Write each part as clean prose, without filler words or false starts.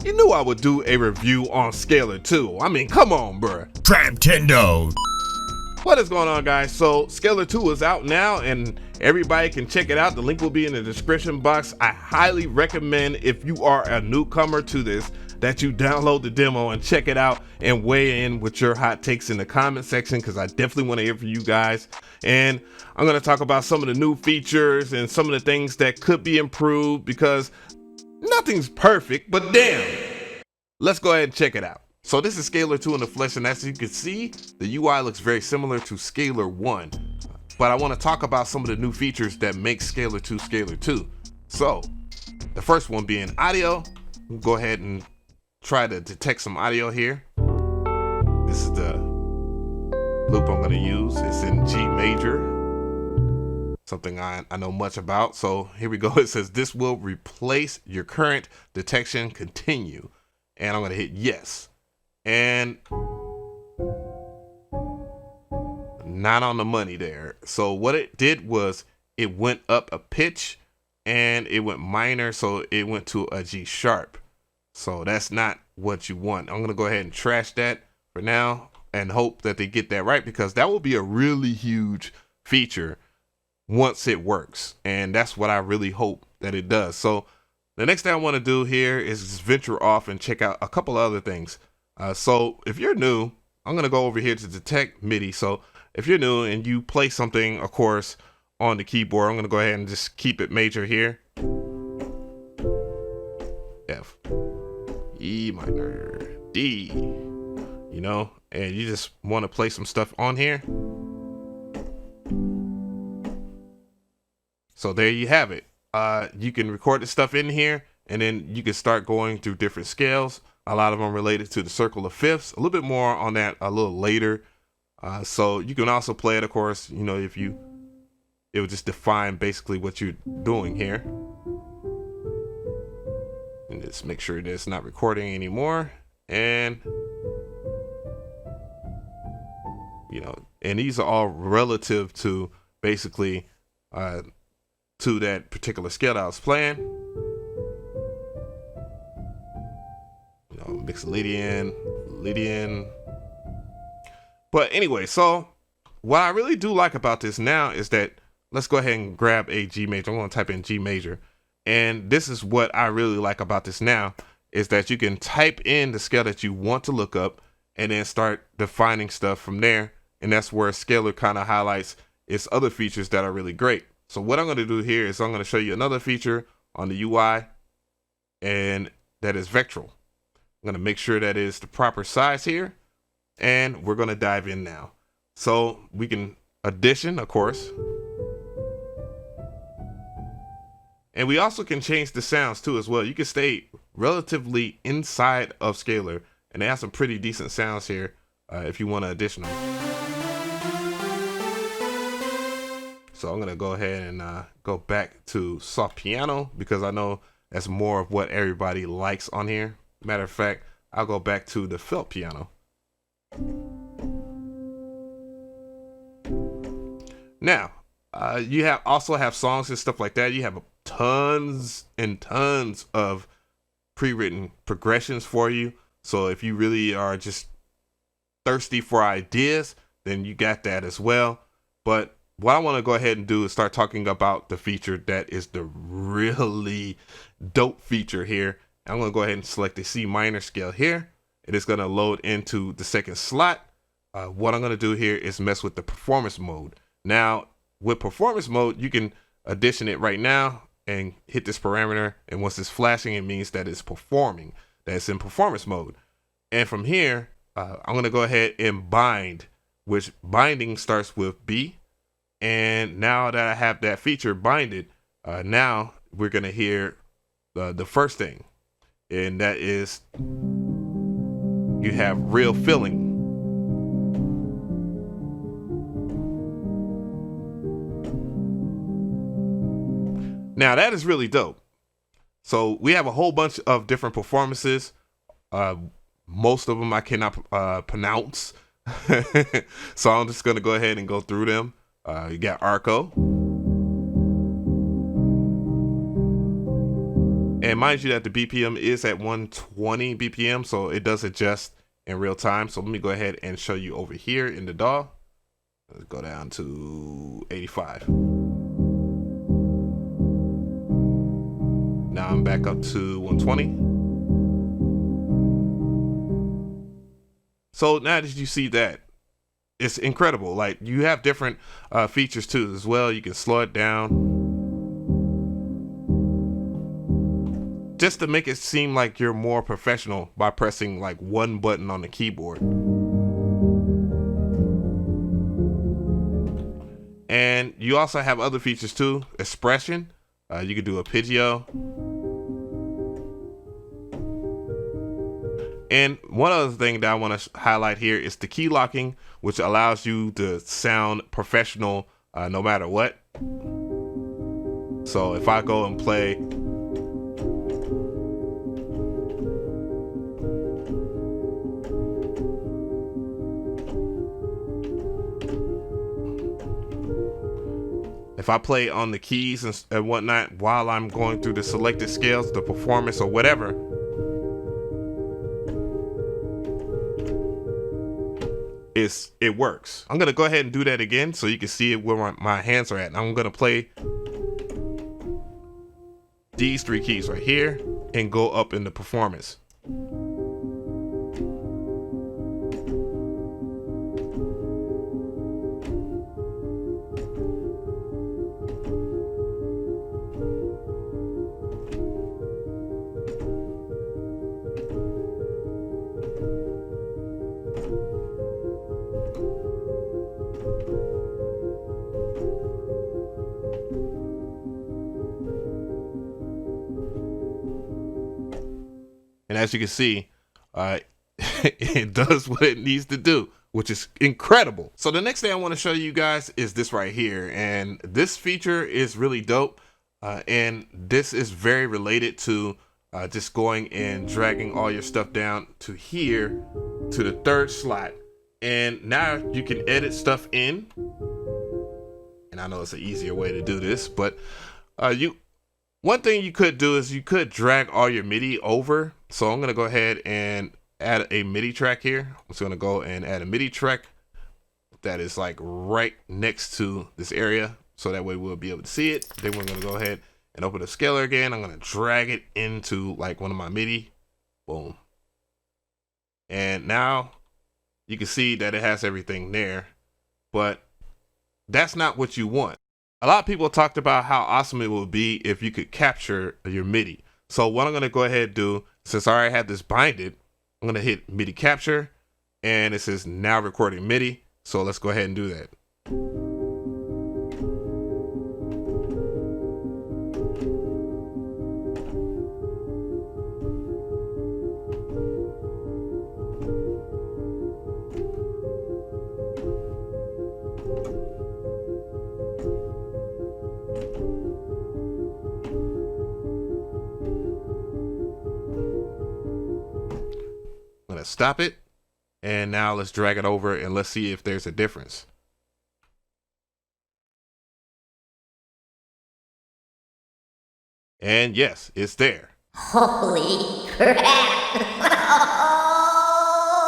You knew I would do a review on Scalar 2. I mean, come on, bruh. Traptendo. What is going on, guys? So Scalar 2 is out now and everybody can check it out. The link will be in the description box. I highly recommend, if you are a newcomer to this, that you download the demo and check it out and weigh in with your hot takes in the comment section, because I definitely want to hear from you guys. And I'm going to talk about some of the new features and some of the things that could be improved, because nothing's perfect, but damn, let's go ahead and check it out. So this is Scalar 2 in the flesh, and as you can see, the UI looks very similar to Scalar 1. But I want to talk about some of the new features that make Scalar 2 Scalar 2. So the first one being audio. We'll go ahead and try to detect some audio here. This is the loop I'm going to use. It's in G major, something I know much about. So here we go. It says this will replace your current detection, continue, and I'm going to hit yes. And not on the money there. So what it did was it went up a pitch and it went minor, so it went to a G sharp. So that's not what you want. I'm gonna go ahead and trash that for now and hope that they get that right, because that will be a really huge feature once it works, and that's what I really hope that it does. So the next thing I want to do here is just venture off and check out a couple other things. So if you're new, I'm going to go over here to detect MIDI. So if you're new and you play something, of course, on the keyboard, I'm going to go ahead and just keep it major here. F, E minor, D, you know, and you just want to play some stuff on here. So there you have it. You can record the stuff in here, and then you can start going through different scales. A lot of them related to the circle of fifths. A little bit more on that a little later. So you can also play it, of course, you know, it would just define basically what you're doing here. And just make sure that it's not recording anymore. And, you know, and these are all relative to basically to that particular scale I was playing. You know, mix Lydian. But anyway, so what I really do like about this now is that, let's go ahead and grab a G major. I'm going to type in G major. And this is what I really like about this now, is that you can type in the scale that you want to look up and then start defining stuff from there. And that's where Scalar kind of highlights its other features that are really great. So what I'm going to do here is I'm going to show you another feature on the UI, and that is vectoral. I'm going to make sure that is the proper size here, and we're going to dive in now. So we can addition, of course, and we also can change the sounds too as well. You can stay relatively inside of Scalar, and they have some pretty decent sounds here if you want to addition them. So I'm going to go ahead and go back to soft piano, because I know that's more of what everybody likes on here. Matter of fact, I'll go back to the felt piano. Now, you also have songs and stuff like that. You have tons and tons of pre-written progressions for you. So if you really are just thirsty for ideas, then you got that as well. But what I want to go ahead and do is start talking about the feature that is the really dope feature here. I'm going to go ahead and select the C minor scale here. It is going to load into the second slot. What I'm going to do here is mess with the performance mode. Now, with performance mode, you can addition it right now and hit this parameter. And once it's flashing, it means that it's performing. That's in performance mode. And from here, I'm going to go ahead and bind, which binding starts with B. And now that I have that feature binded, now we're going to hear the first thing. And that is, you have real feeling. Now that is really dope. So we have a whole bunch of different performances. Most of them I cannot pronounce. So I'm just going to go ahead and go through them. You got Arco. And mind you that the BPM is at 120 BPM, so it does adjust in real time. So let me go ahead and show you over here in the DAW. Let's go down to 85. Now I'm back up to 120. So now that you see that, it's incredible. Like, you have different features too as well. You can slow it down just to make it seem like you're more professional by pressing like one button on the keyboard. And you also have other features too. Expression. You can do arpeggio. And one other thing that I want to highlight here is the key locking, which allows you to sound professional no matter what. So if I go and play on the keys and whatnot while I'm going through the selected scales, the performance or whatever, it works. I'm gonna go ahead and do that again so you can see where my hands are at. I'm gonna play these three keys right here and go up in the performance. And as you can see, it does what it needs to do, which is incredible. So the next thing I want to show you guys is this right here. And this feature is really dope. And this is very related to just going and dragging all your stuff down to here, to the third slot. And now you can edit stuff in. And I know it's an easier way to do this, but one thing you could do is you could drag all your MIDI over. So I'm gonna go ahead and add a MIDI track here. I'm just gonna go and add a MIDI track that is like right next to this area. So that way we'll be able to see it. Then we're gonna go ahead and open the scaler again. I'm gonna drag it into like one of my MIDI. Boom. And now you can see that it has everything there, but that's not what you want. A lot of people talked about how awesome it would be if you could capture your MIDI. So what I'm gonna go ahead and do, since I already have this binded, I'm gonna hit MIDI capture, and it says now recording MIDI. So let's go ahead and do that. Stop it, and now let's drag it over and let's see if there's a difference. And yes, it's there. Holy crap.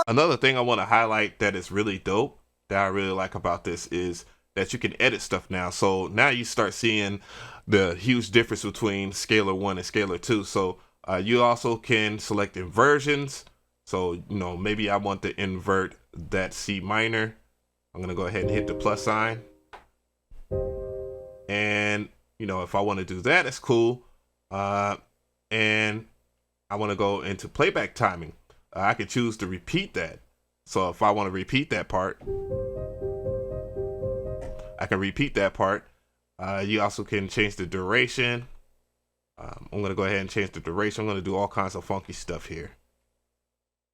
Another thing I want to highlight that is really dope, that I really like about this, is that you can edit stuff now. So now you start seeing the huge difference between scalar 1 and scalar 2. So you also can select inversions. So, you know, maybe I want to invert that C minor. I'm going to go ahead and hit the plus sign. And, you know, if I want to do that, it's cool. And I want to go into playback timing. I could choose to repeat that. So if I want to repeat that part, I can repeat that part. You also can change the duration. I'm going to go ahead and change the duration. I'm going to do all kinds of funky stuff here.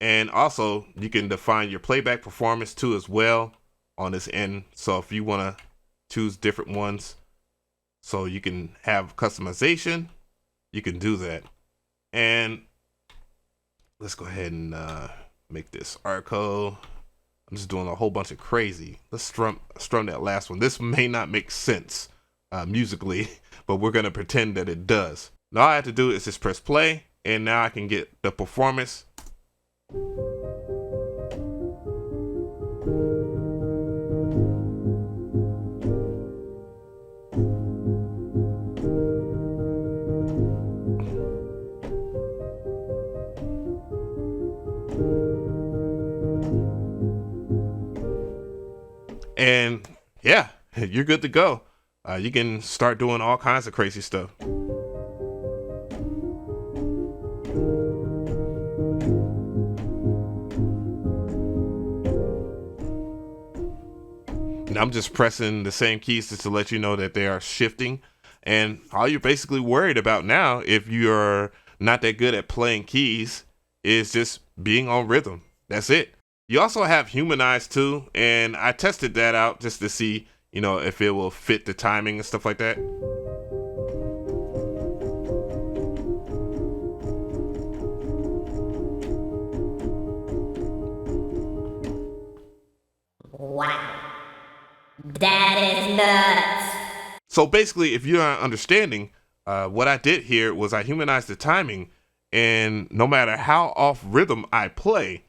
And also, you can define your playback performance too as well on this end. So if you want to choose different ones, so you can have customization, you can do that. And let's go ahead and make this Arco. I'm just doing a whole bunch of crazy. Let's strum that last one. This may not make sense musically, but we're going to pretend that it does. Now all I have to do is just press play, and now I can get the performance. And yeah, you're good to go. You can start doing all kinds of crazy stuff. And I'm just pressing the same keys just to let you know that they are shifting. And all you're basically worried about now, if you're not that good at playing keys, is just being on rhythm. That's it. You also have Humanized too, and I tested that out just to see, if it will fit the timing and stuff like that. Wow. That is nuts. So basically, if you're not understanding, what I did here was I humanized the timing, and no matter how off rhythm I play,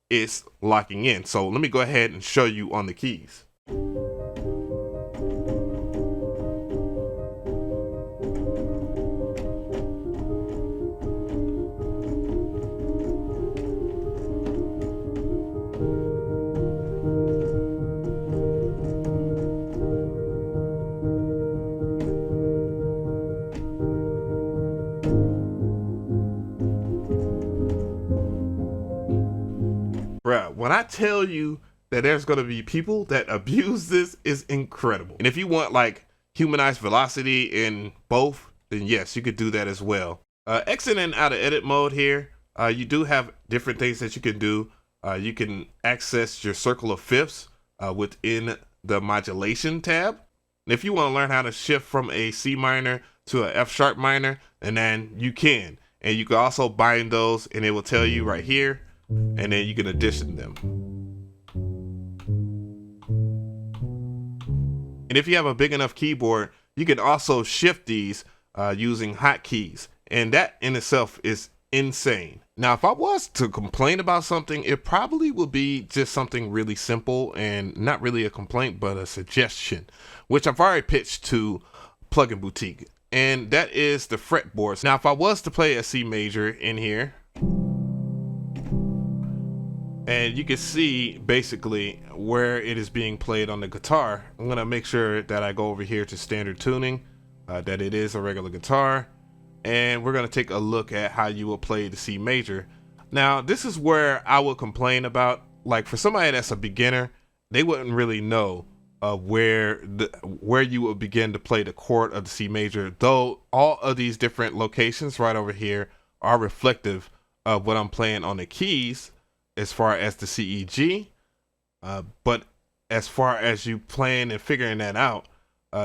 it's locking in. So let me go ahead and show you on the keys. Bruh, when I tell you that there's going to be people that abuse this, is incredible. And if you want like humanized velocity in both, then yes, you could do that as well. Exiting out of edit mode here, you do have different things that you can do. You can access your circle of fifths within the modulation tab. And if you want to learn how to shift from a C minor to a F sharp minor, and then you can. And you can also bind those, and it will tell you right here, and then you can addition them. And if you have a big enough keyboard, you can also shift these using hotkeys, and that in itself is insane. Now, if I was to complain about something, it probably would be just something really simple and not really a complaint, but a suggestion, which I've already pitched to Plugin Boutique, and that is the fretboards. Now, if I was to play a C major in here, and you can see basically where it is being played on the guitar, I'm gonna make sure that I go over here to standard tuning, that it is a regular guitar, and we're gonna take a look at how you will play the C major. Now, this is where I would complain about, like for somebody that's a beginner, they wouldn't really know where you would begin to play the chord of the C major, though all of these different locations right over here are reflective of what I'm playing on the keys as far as the CEG, but as far as you playing and figuring that out,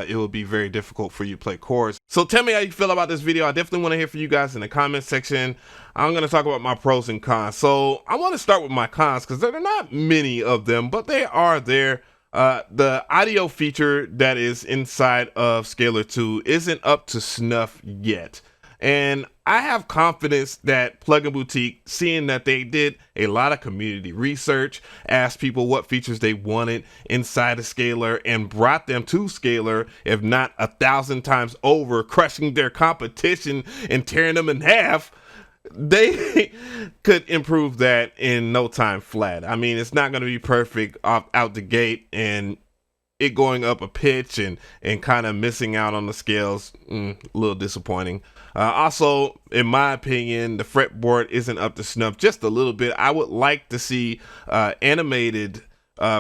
it will be very difficult for you to play chords. So tell me how you feel about this video. I definitely want to hear from you guys in the comment section. I'm going to talk about my pros and cons. So I want to start with my cons because there are not many of them, but they are there. The audio feature that is inside of Scalar 2 isn't up to snuff yet. And I have confidence that Plugin Boutique, seeing that they did a lot of community research, asked people what features they wanted inside of Scalar, and brought them to Scalar, if not 1,000 times over, crushing their competition and tearing them in half, they could improve that in no time flat. I mean, it's not going to be perfect out the gate, and it going up a pitch and kind of missing out on the scales, a little disappointing. Also, in my opinion, the fretboard isn't up to snuff just a little bit. I would like to see animated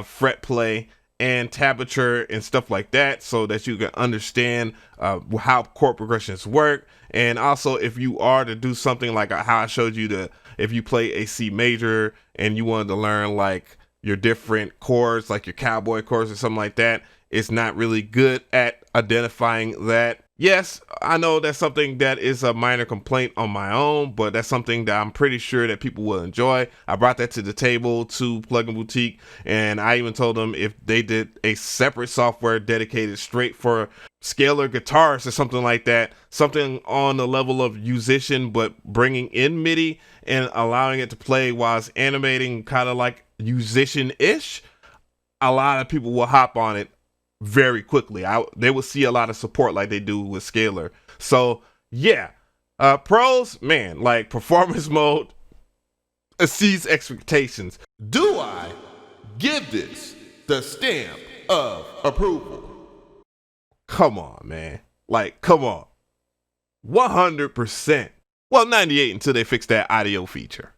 fret play and tablature and stuff like that, so that you can understand how chord progressions work. And also, if you are to do something like how I showed you, if you play a C major and you wanted to learn like your different chords, like your cowboy chords or something like that, it's not really good at identifying that. Yes, I know that's something that is a minor complaint on my own, but that's something that I'm pretty sure that people will enjoy. I brought that to the table to Plugin Boutique, and I even told them if they did a separate software dedicated straight for scalar guitars or something like that, something on the level of musician, but bringing in MIDI and allowing it to play while it's animating, kind of like musician-ish, a lot of people will hop on it very quickly. They will see a lot of support like they do with Scalar. So yeah, pros, man, like performance mode exceeds expectations. Do I give this the stamp of approval? Come on, man. Like, come on. 100%. Well, 98 until they fix that audio feature.